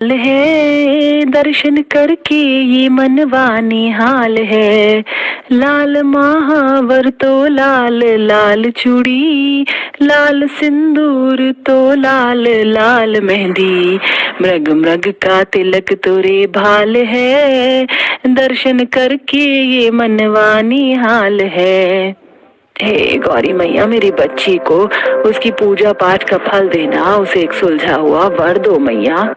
है दर्शन करके ये मनवा निहाल है। लाल महावर तो लाल लाल चूड़ी, लाल सिंदूर तो लाल लाल मेहंदी, मृग मृग का तिलक तोरे भाल है। दर्शन करके ये मनवा निहाल है। हे गौरी मैया, मेरी बच्ची को उसकी पूजा पाठ का फल देना, उसे एक सुलझा हुआ वर दो मैया।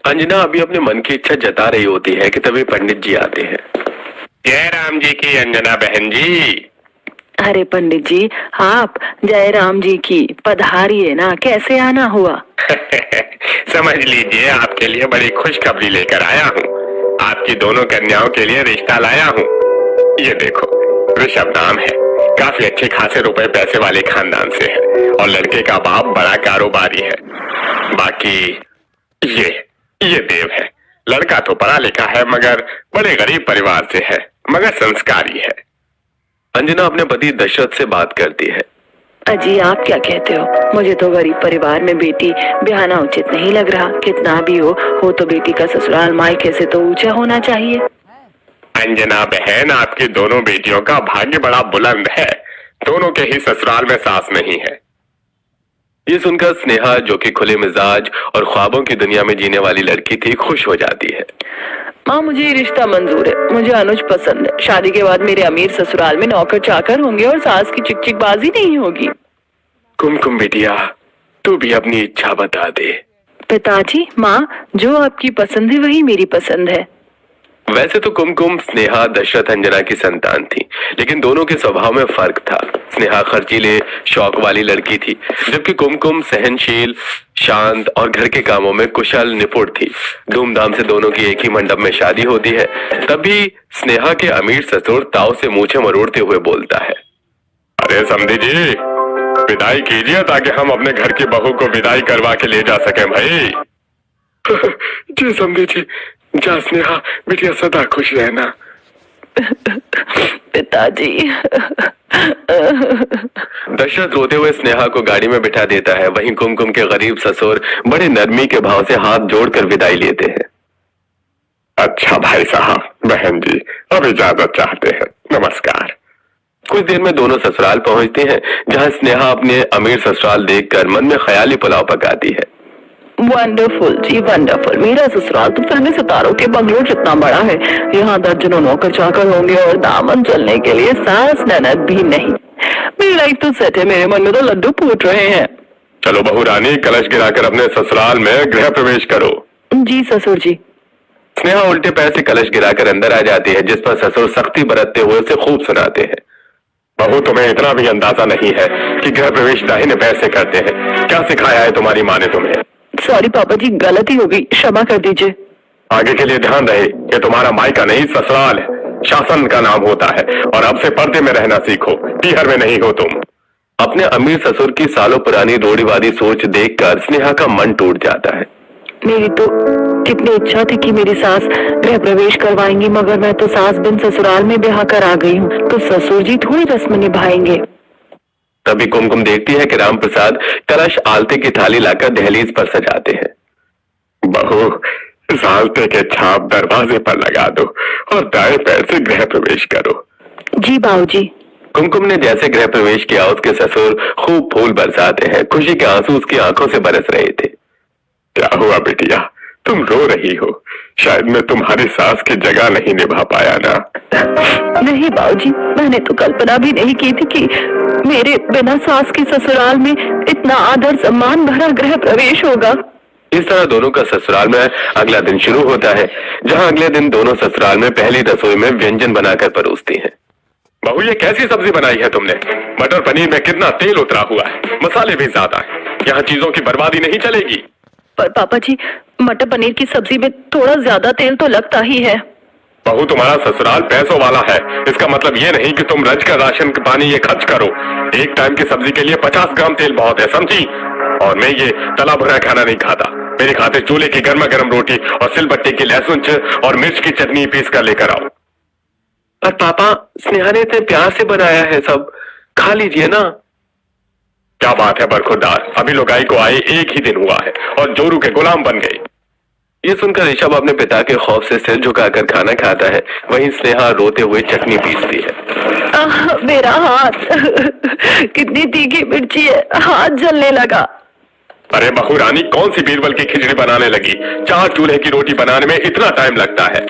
अंजना अभी अपने मन की इच्छा जता रही होती है कि तभी पंडित जी आते हैं। जय राम जी की अंजना बहन जी। अरे पंडित जी, आप जय राम जी की पधारिए ना, कैसे आना हुआ? समझ लीजिए, आपके लिए बड़ी खुशखबरी लेकर आया हूँ। आपकी दोनों कन्याओं के लिए रिश्ता लाया हूँ। ये देखो, ऋषभ नाम है, काफी अच्छे खासे रुपए पैसे वाले खानदान से है और लड़के का बाप बड़ा कारोबारी है। बाकी ये देव है। लड़का तो पढ़ा लिखा है मगर बड़े गरीब परिवार से है, मगर संस्कारी है। अंजना अपने पति दशरथ से बात करती है। अजी, आप क्या कहते हो? मुझे तो गरीब परिवार में बेटी ब्याहना उचित नहीं लग रहा। कितना भी हो तो बेटी का ससुराल मायके से तो ऊंचा होना चाहिए। अंजना बहन, आपकी दोनों बेटियों का भाग्य बड़ा बुलंद है। दोनों के ही ससुराल में सास नहीं है। ये सुनकर स्नेहा, जो कि खुले मिजाज और ख्वाबों की दुनिया में जीने वाली लड़की थी, खुश हो जाती है। माँ, मुझे ये रिश्ता मंजूर है। मुझे अनुज पसंद है। शादी के बाद मेरे अमीर ससुराल में नौकर चाकर होंगे और सास की चिकचिकबाजी नहीं होगी। कुमकुम बिटिया, तू भी अपनी इच्छा बता दे। पिताजी, माँ, जो आपकी पसंद है वही मेरी पसंद है। वैसे तो कुमकुम स्नेहा दशरथ अंजना की संतान थी, लेकिन दोनों के स्वभाव में फर्क था। स्नेहा खर्चीले शौक वाली लड़की थी, जबकि कुमकुम सहनशील, शांत और घर के कामों में कुशल निपुण थी। धूमधाम से दोनों की एक ही मंडप में शादी होती है। तभी स्नेहा के अमीर ससुर ताव से मूछें मरोड़ते हुए बोलता है, अरे समधी जी, विदाई कीजिए ताकि हम अपने घर की बहू को विदाई करवा के ले जा सके भाई। जी समधी जी, जा स्नेहा, बिटिया सदा खुश रहना। पिताजी। दशरथ रोते हुए स्नेहा को गाड़ी में बिठा देता है। वहीं कुमकुम के गरीब ससुर बड़े नरमी के भाव से हाथ जोड़कर विदाई लेते हैं। अच्छा भाई साहब, बहन जी अब इजाजत चाहते हैं, नमस्कार। कुछ देर में दोनों ससुराल पहुंचते हैं, जहां स्नेहा अपने अमीर ससुराल देखकर मन में ख्याली पुलाव पकाती है। वंडरफुल जी, वंडरफुल। मेरा ससुराल तो फिल्मी सितारों के बंगलों जितना बड़ा है। यहाँ दर्जनों नौकर चाकर होंगे और दामन चलने के लिए सास ननद भी नहीं। मेरी लाइफ तो सेट है। मेरे मन में तो लड्डू फूट रहे हैं। चलो बहू रानी, कलश गिराकर अपने ससुराल में गृह प्रवेश करो। जी ससुर जी। स्नेहा उल्टे पैर से कलश गिराकर अंदर आ जाती है, जिस पर ससुर सख्ती बरतते हुए उसे खूब सुनाते हैं। बहू, तुम्हें इतना भी अंदाजा नहीं है कि गृह प्रवेश दाहिने पैर से करते हैं। क्या सिखाया है तुम्हारी माँ ने तुम्हें? सॉरी पापा जी, गलती हो गई, क्षमा कर दीजिए। आगे के लिए ध्यान रहे कि तुम्हारा मायका नहीं ससुराल है, शासन का नाम होता है। और अब से पर्दे में रहना सीखो, टीहर में नहीं हो तुम। अपने अमीर ससुर की सालों पुरानी रूढ़िवादी सोच देखकर स्नेहा का मन टूट जाता है। मेरी तो कितनी इच्छा थी कि मेरी सास गृह प्रवेश करवाएंगी, मगर मैं तो सास बिन ससुराल में ब्याह कर आ गई हूँ, तो ससुर जी थोड़ी रस्म निभाएंगे। तभी कुमकुम देखती है कि राम प्रसाद कलश आलते की थाली लाकर दहलीज पर सजाते हैं। बहू, इस आलते के छाप दरवाजे पर लगा दो और दाएं पैर से गृह प्रवेश करो। जी बाबूजी। कुमकुम ने जैसे गृह प्रवेश किया, उसके ससुर खूब फूल बरसाते हैं। खुशी के आंसू उसकी आंखों से बरस रहे थे। क्या हुआ बिटिया, तुम रो रही हो? शायद मैं तुम्हारी सास की जगह नहीं निभा पाया ना? नहीं बाबूजी, मैंने तो कल्पना भी नहीं की थी कि मेरे बिना सास के ससुराल में इतना आदर सम्मान भरा गृह प्रवेश होगा। इस तरह दोनों का ससुराल में अगला दिन शुरू होता है, जहां अगले दिन दोनों ससुराल में पहली रसोई में व्यंजन बनाकर परोसती हैं। बहू, ये कैसी सब्जी बनाई है तुमने? मटर पनीर में कितना तेल उतरा हुआ है, मसाले भी ज्यादा है। यहाँ चीजों की बर्बादी नहीं चलेगी। पर पापा जी, मटर पनीर की सब्जी में थोड़ा ज्यादा तेल तो लगता ही है। बहू, तुम्हारा ससुराल पैसों वाला है, इसका मतलब ये नहीं कि तुम रज कर राशन का पानी ये खर्च करो। एक टाइम की सब्जी के लिए 50 ग्राम तेल बहुत है, समझी? और मैं ये तला भुना खाना नहीं खाता। मेरे खाते चूल्हे की गर्मा गर्म रोटी और सिलबट्टे की लहसुन और मिर्च की चटनी पीस कर लेकर आओ। पर पापा, स्नेहा ने इतने प्यार से बनाया है, सब खा लीजिए ना। क्या बात है बरखुरदार, अभी लुगाई को आए एक ही दिन हुआ है और जोरू के गुलाम बन गए। ये सुनकर ऋषभ अपने पिता के खौफ से सिर झुकाकर खाना खाता है। वहीं स्नेहा रोते हुए चटनी पीसती है। मेरा हाथ कितनी तीखी मिर्ची है, हाथ जलने लगा। अरे बहू रानी, कौन सी बीरबल की खिचड़ी बनाने लगी? 4 चूल्हे की रोटी बनाने में इतना टाइम लगता है।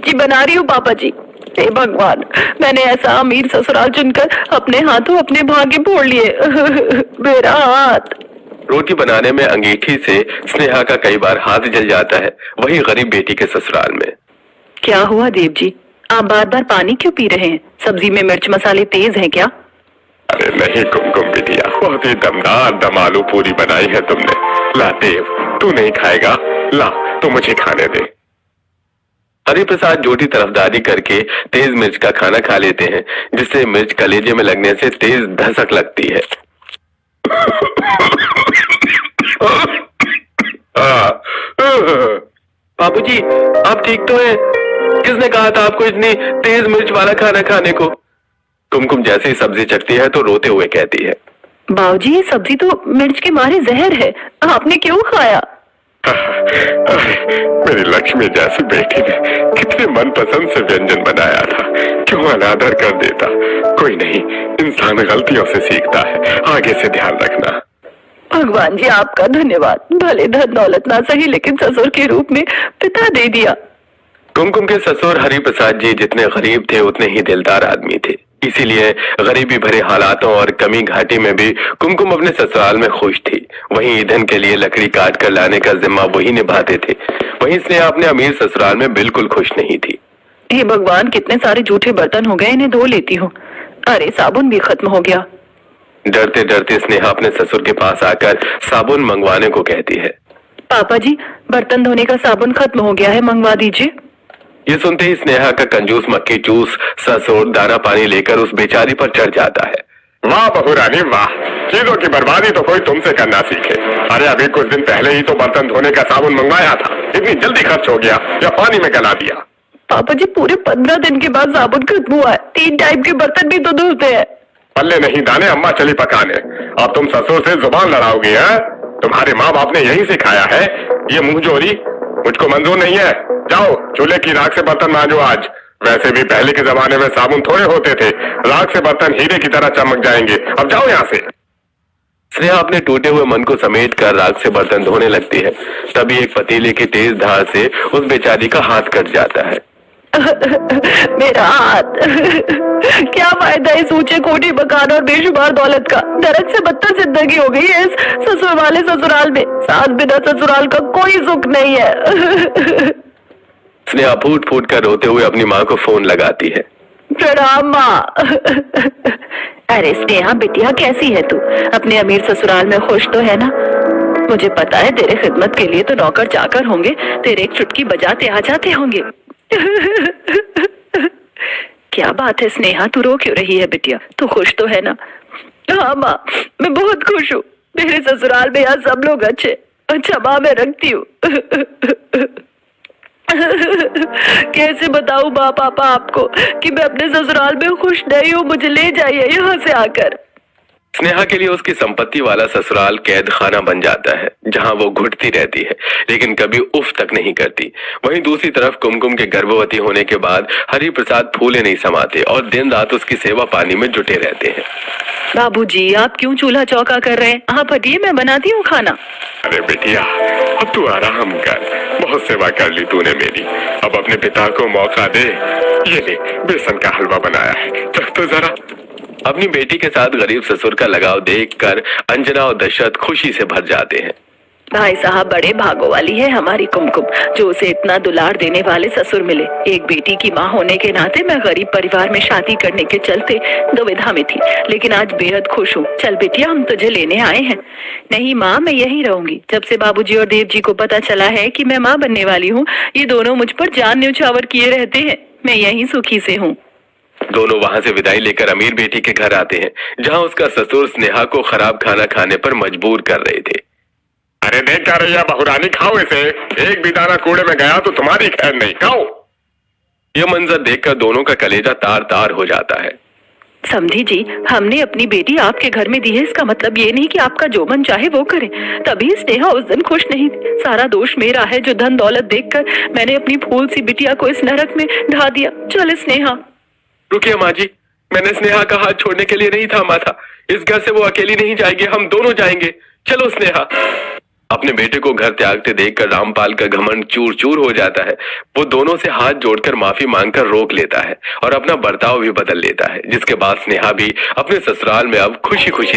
जी बना रही हूँ पापा जी। हे भगवान, मैंने ऐसा अमीर ससुराल चुनकर अपने हाथों अपने भाग्य फोड़ लिए। मेरा हाथ। रोटी बनाने में अंगीठी से स्नेहा का कई बार हाथ जल जाता है। वही गरीब बेटी के ससुराल में। क्या हुआ देव जी, आप बार बार पानी क्यों पी रहे हैं? सब्जी में मिर्च मसाले तेज हैं क्या? अरे नहीं कुमकुम बिटिया, बहुत ही दमदार दम आलू पूरी बनाई है तुमने। ला देव, तू नहीं खाएगा? ला, तू मुझे खाने दे। हरिप्रसाद जोटी तरफदारी करके तेज मिर्च का खाना खा लेते हैं, जिससे मिर्च कलेजे में लगने से तेज धसक लगती है। बाबूजी, आप ठीक तो हैं? किसने कहा था आपको इतनी तेज मिर्च वाला खाना खाने को? कुमकुम जैसे ही सब्जी चखती है तो रोते हुए कहती है, बाबूजी ये सब्जी तो मिर्च के मारे जहर है, आपने क्यों खाया? मेरी लक्ष्मी जैसी बेटी ने कितने मनपसंद से व्यंजन बनाया था, क्यों अनादर कर देता? कोई नहीं, इंसान गलतियों से सीखता है, आगे से ध्यान रखना। भगवान जी आपका धन्यवाद, भले धन दौलत ना सही लेकिन ससुर के रूप में पिता दे दिया। कुमकुम के ससुर हरिप्रसाद जी जितने गरीब थे उतने ही दिलदार आदमी थे। इसीलिए गरीबी भरे हालातों और कमी घाटी में भी कुमकुम अपने ससुराल में खुश थी। वहीं ईंधन के लिए लकड़ी काट कर लाने का जिम्मा वही निभाते थे। वहीं स्नेहा अपने अमीर ससुराल में बिल्कुल खुश नहीं थी। हे भगवान, कितने सारे जूठे बर्तन हो गए, इन्हें धो लेती हूँ। अरे साबुन भी खत्म हो गया। डरते डरते स्नेहा अपने ससुर के पास आकर साबुन मंगवाने को कहती है। पापा जी, बर्तन धोने का साबुन खत्म हो गया है, मंगवा दीजिए। ये सुनते ही स्नेहा का कंजूस मक्खी चूस ससुर दाना पानी लेकर उस बेचारी पर चढ़ जाता है। वाह बहू रानी वाह, चीजों की बर्बादी तो कोई तुमसे करना सीखे। अरे अभी कुछ दिन पहले ही तो बर्तन धोने का साबुन मंगवाया था, इतनी जल्दी खर्च हो गया या पानी में गला दिया? पापा जी पूरे 15 दिन के बाद साबुन खत्म हुआ है, 3 टाइप के बर्तन भी तो धुलते हैं। पल्ले नहीं दाने, अम्मा चली पकाने। अब तुम ससुर से जुबान लड़ाओगे? हैं? तुम्हारे माँ बाप ने यही सिखाया है। ये मुंह जोरी मुझको मंजूर नहीं है। जाओ चूल्हे की राख से बर्तन मांजो आज। वैसे भी पहले के जमाने में साबुन थोड़े होते थे, राख से बर्तन हीरे की तरह चमक जाएंगे। अब जाओ यहाँ से। स्नेहा अपने टूटे हुए मन को समेट कर राख से बर्तन धोने लगती है। तभी एक पतीले की तेज धार से उस बेचारी का हाथ कट जाता है। मेरा हाथ। क्या फायदा इस ऊंचे कोठी मकान और बेशुमार दौलत का? नरक से बदतर जिंदगी हो गई है इस ससुर वाले ससुराल में। सास बिना ससुराल का कोई सुख नहीं है। स्नेहा फूट फूट कर रोते हुए अपनी माँ को फोन लगाती है। प्रणाम माँ। अरे स्नेहा बिटिया, कैसी है तू? अपने अमीर ससुराल में खुश तो है ना? मुझे पता है तेरे खिदमत के लिए तो नौकर चाकर होंगे, तेरे एक चुटकी बजाते आ जाते होंगे। क्या बात है स्नेहा, तू रो क्यों रही है बिटिया? तू खुश तो है ना? हाँ माँ, मैं बहुत खुश हूँ। मेरे ससुराल में यहाँ सब लोग अच्छे। अच्छा माँ, मैं रखती हूँ। कैसे बताऊँ माँ पापा आपको कि मैं अपने ससुराल में खुश नहीं हूँ? मुझे ले जाइए यहाँ से आकर। स्नेहा के लिए उसकी संपत्ति वाला ससुराल कैद खाना बन जाता है, जहां वो घुटती रहती है लेकिन कभी उफ तक नहीं करती। वहीं दूसरी तरफ कुमकुम के गर्भवती होने के बाद हरिप्रसाद फूले नहीं समाते और दिन रात उसकी सेवा पानी में जुटे रहते हैं। बाबूजी, आप क्यों चूल्हा चौका कर रहे हैं? आप हटिए, मैं बनाती हूँ खाना। अरे बेटिया, अब तू आराम कर। बहुत सेवा कर ली तूने मेरी, अब अपने पिता को मौका दे। ये ले, बेसन का हलवा बनाया है, चख तो जरा। अपनी बेटी के साथ गरीब ससुर का लगाव देखकर अंजना और दशरथ खुशी से भर जाते हैं। भाई साहब, बड़े भागों वाली है हमारी कुमकुम, जो उसे इतना दुलार देने वाले ससुर मिले। एक बेटी की माँ होने के नाते मैं गरीब परिवार में शादी करने के चलते दुविधा में थी, लेकिन आज बेहद खुश हूँ। चल बेटिया, हम तुझे लेने आए हैं। नहीं माँ, मैं यहीं रहूंगी। जब से बाबूजी और देव जी को पता चला है कि मैं माँ बनने वाली हूँ, ये दोनों मुझ पर जान न्यौछावर किए रहते हैं। मैं यहीं सुखी से हूँ। दोनों वहां से विदाई लेकर अमीर बेटी के घर आते हैं, जहां उसका ससुर स्नेहा को खराब खाना खाने पर मजबूर कर रहे थे। अरे देख क्या रही है बहुरानी, खाओ इसे। एक भी दाना कूड़े में गया तो तुम्हारी खैर नहीं, खाओ। यह मंजर देखकर दोनों का कलेजा तार तार हो जाता है। समधी जी, हमने अपनी बेटी आपके घर में दी है, इसका मतलब ये नहीं कि आपका जो मन चाहे वो करे। तभी स्नेहा उस दिन खुश नहीं थी। सारा दोष मेरा है जो धन दौलत देखकर मैंने अपनी फूल सी बिटिया को इस नरक में ढा दिया। चल स्नेहा। रुकिए माँ जी, मैंने स्नेहा का हाथ छोड़ने के लिए नहीं थामा था। इस घर से वो अकेली नहीं जाएगी, हम दोनों जाएंगे। चलो स्नेहा। अपने बेटे को घर त्यागते देखकर रामपाल का घमंड चूर चूर हो जाता है। वो दोनों से हाथ जोड़कर माफी मांगकर रोक लेता है और अपना बर्ताव भी बदल लेता है, जिसके बाद स्नेहा भी अपने ससुराल में अब खुशी खुशी